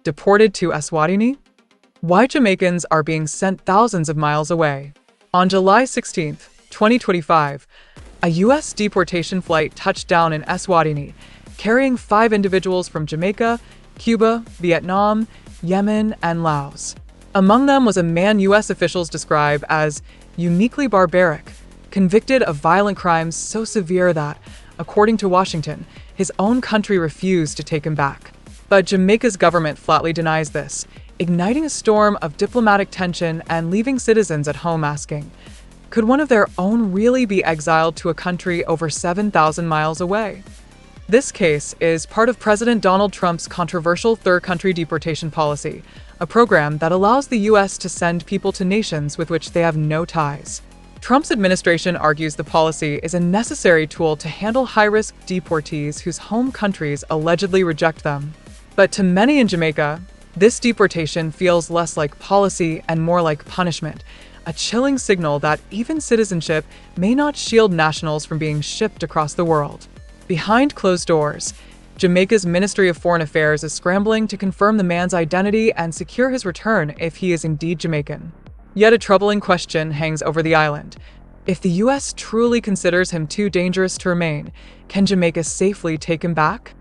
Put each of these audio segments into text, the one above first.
Deported to Eswatini? Why Jamaicans are being sent thousands of miles away. On July 16, 2025, a U.S. deportation flight touched down in Eswatini, carrying 5 individuals from Jamaica, Cuba, Vietnam, Yemen, and Laos. Among them was a man U.S. officials describe as uniquely barbaric, convicted of violent crimes so severe that, according to Washington, his own country refused to take him back. But Jamaica's government flatly denies this, igniting a storm of diplomatic tension and leaving citizens at home asking, could one of their own really be exiled to a country over 7,000 miles away? This case is part of President Donald Trump's controversial third country deportation policy, a program that allows the U.S. to send people to nations with which they have no ties. Trump's administration argues the policy is a necessary tool to handle high-risk deportees whose home countries allegedly reject them. But to many in Jamaica, this deportation feels less like policy and more like punishment, a chilling signal that even citizenship may not shield nationals from being shipped across the world. Behind closed doors, Jamaica's Ministry of Foreign Affairs is scrambling to confirm the man's identity and secure his return if he is indeed Jamaican. Yet a troubling question hangs over the island. If the U.S. truly considers him too dangerous to remain, can Jamaica safely take him back?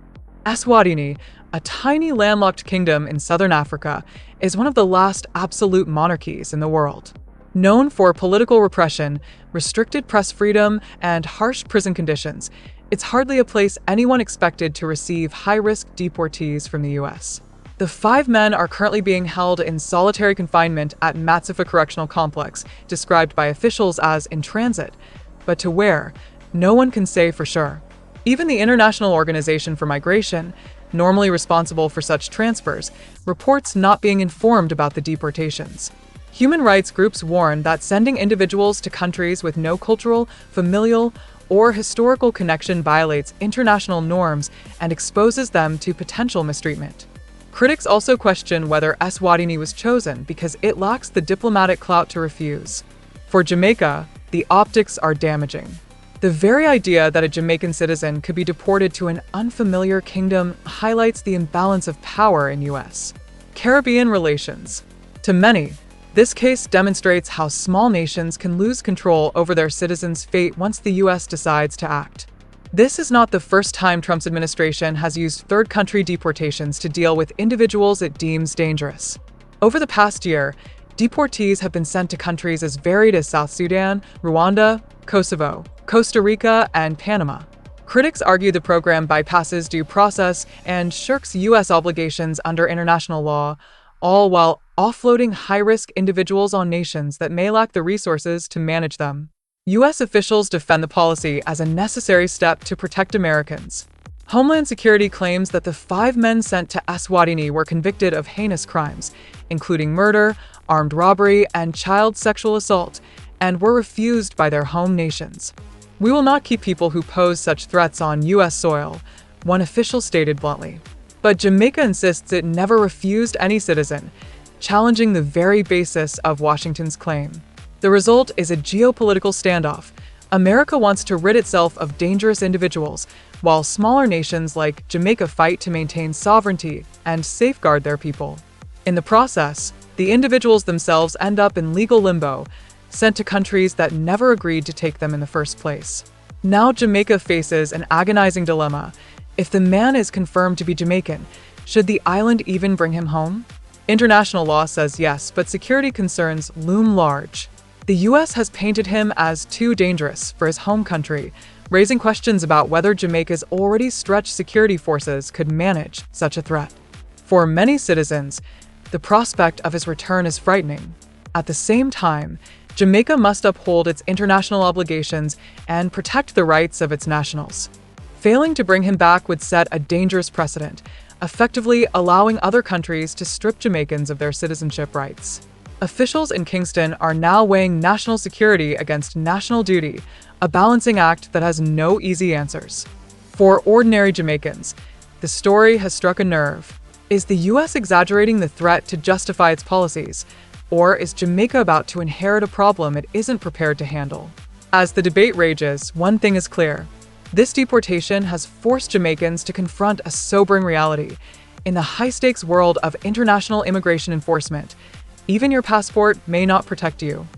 Eswatini, a tiny landlocked kingdom in southern Africa, is one of the last absolute monarchies in the world. Known for political repression, restricted press freedom, and harsh prison conditions, it's hardly a place anyone expected to receive high-risk deportees from the U.S. The 5 men are currently being held in solitary confinement at Matsifa Correctional Complex, described by officials as in transit. But to where? No one can say for sure. Even the International Organization for Migration, normally responsible for such transfers, reports not being informed about the deportations. Human rights groups warn that sending individuals to countries with no cultural, familial, or historical connection violates international norms and exposes them to potential mistreatment. Critics also question whether Eswatini was chosen because it lacks the diplomatic clout to refuse. For Jamaica, the optics are damaging. The very idea that a Jamaican citizen could be deported to an unfamiliar kingdom highlights the imbalance of power in U.S. Caribbean relations. To many, this case demonstrates how small nations can lose control over their citizens' fate once the U.S. decides to act. This is not the first time Trump's administration has used third country deportations to deal with individuals it deems dangerous. Over the past year, deportees have been sent to countries as varied as South Sudan, Rwanda, Kosovo, Costa Rica, and Panama. Critics argue the program bypasses due process and shirks U.S. obligations under international law, all while offloading high-risk individuals on nations that may lack the resources to manage them. U.S. officials defend the policy as a necessary step to protect Americans. Homeland Security claims that the 5 men sent to Eswatini were convicted of heinous crimes, including murder, armed robbery, and child sexual assault, and were refused by their home nations. "We will not keep people who pose such threats on U.S. soil," one official stated bluntly. But Jamaica insists it never refused any citizen, challenging the very basis of Washington's claim. The result is a geopolitical standoff. America wants to rid itself of dangerous individuals, while smaller nations like Jamaica fight to maintain sovereignty and safeguard their people. In the process, the individuals themselves end up in legal limbo, sent to countries that never agreed to take them in the first place. Now Jamaica faces an agonizing dilemma. If the man is confirmed to be Jamaican, should the island even bring him home? International law says yes, but security concerns loom large. The U.S. has painted him as too dangerous for his home country, raising questions about whether Jamaica's already stretched security forces could manage such a threat. For many citizens, the prospect of his return is frightening. At the same time, Jamaica must uphold its international obligations and protect the rights of its nationals. Failing to bring him back would set a dangerous precedent, effectively allowing other countries to strip Jamaicans of their citizenship rights. Officials in Kingston are now weighing national security against national duty, a balancing act that has no easy answers. For ordinary Jamaicans, the story has struck a nerve. Is the U.S. exaggerating the threat to justify its policies? Or is Jamaica about to inherit a problem it isn't prepared to handle? As the debate rages, one thing is clear. This deportation has forced Jamaicans to confront a sobering reality. In the high-stakes world of international immigration enforcement, even your passport may not protect you.